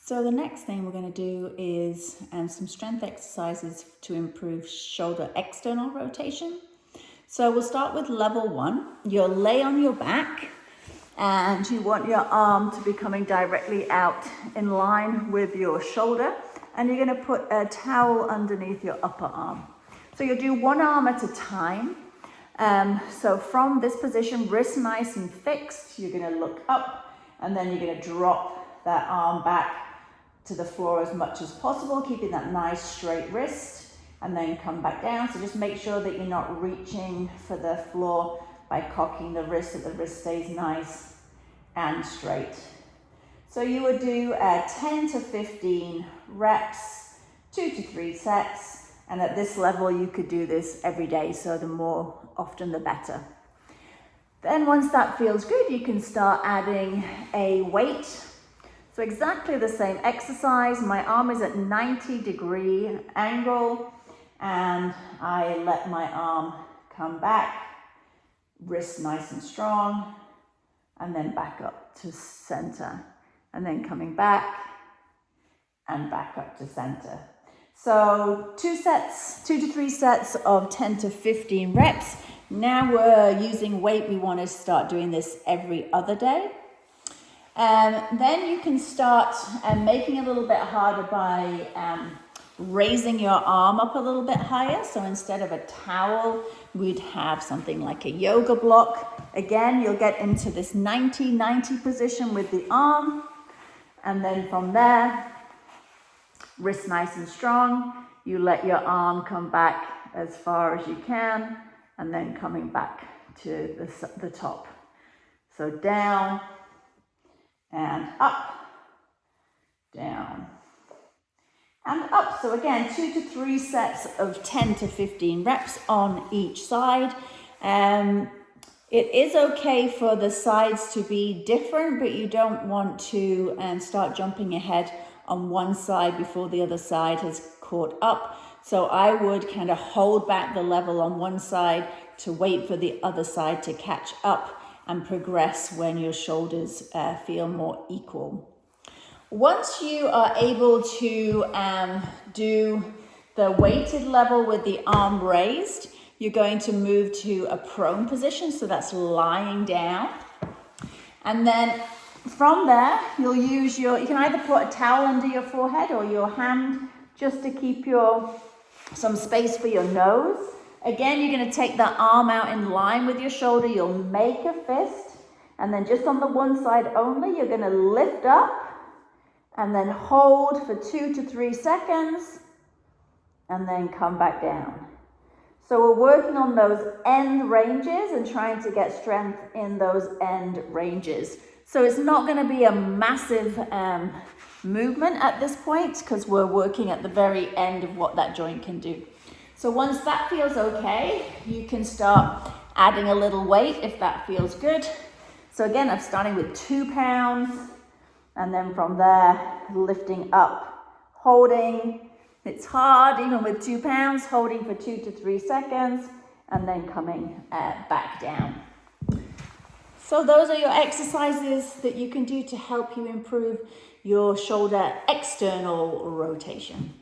So the next thing we're going to do is some strength exercises to improve shoulder external rotation. So we'll start with level 1. You'll lay on your back and you want your arm to be coming directly out in line with your shoulder, and you're going to put a towel underneath your upper arm. So you'll do one arm at a time. So from this position, wrist nice and fixed, you're going to look up and then you're going to drop that arm back to the floor as much as possible, keeping that nice straight wrist, and then come back down. So just make sure that you're not reaching for the floor by cocking the wrist, so the wrist stays nice and straight. So you would do 10 to 15 reps, 2 to 3 sets, and at this level you could do this every day, so the more often the better. Then once that feels good, you can start adding a weight. So exactly the same exercise. My arm is at 90-degree angle and I let my arm come back, wrist nice and strong, and then back up to center, and then coming back and back up to center. So 2 to 3 sets of 10 to 15 reps. Now we're using weight. We want to start doing this every other day. Then you can start making it a little bit harder by raising your arm up a little bit higher. So instead of a towel, we'd have something like a yoga block. Again, you'll get into this 90-90 position with the arm. And then from there, wrist nice and strong, you let your arm come back as far as you can, and then coming back to the top. So down and up, down and up. So again, 2 to 3 sets of 10 to 15 reps on each side. It is okay for the sides to be different, but you don't want to start jumping ahead on one side before the other side has caught up. So I would kind of hold back the level on one side to wait for the other side to catch up and progress when your shoulders feel more equal. Once you are able to do the weighted level with the arm raised, you're going to move to a prone position, so that's lying down. And then from there, you'll use you can either put a towel under your forehead or your hand just to keep some space for your nose. Again, you're going to take that arm out in line with your shoulder. You'll make a fist, and then just on the one side only, you're going to lift up and then hold for 2 to 3 seconds and then come back down. So we're working on those end ranges and trying to get strength in those end ranges. So it's not going to be a massive movement at this point because we're working at the very end of what that joint can do. So once that feels okay, you can start adding a little weight if that feels good. So again, I'm starting with 2 pounds, and then from there, lifting up, holding. It's hard even with 2 pounds, holding for 2 to 3 seconds, and then coming back down. So those are your exercises that you can do to help you improve your shoulder external rotation.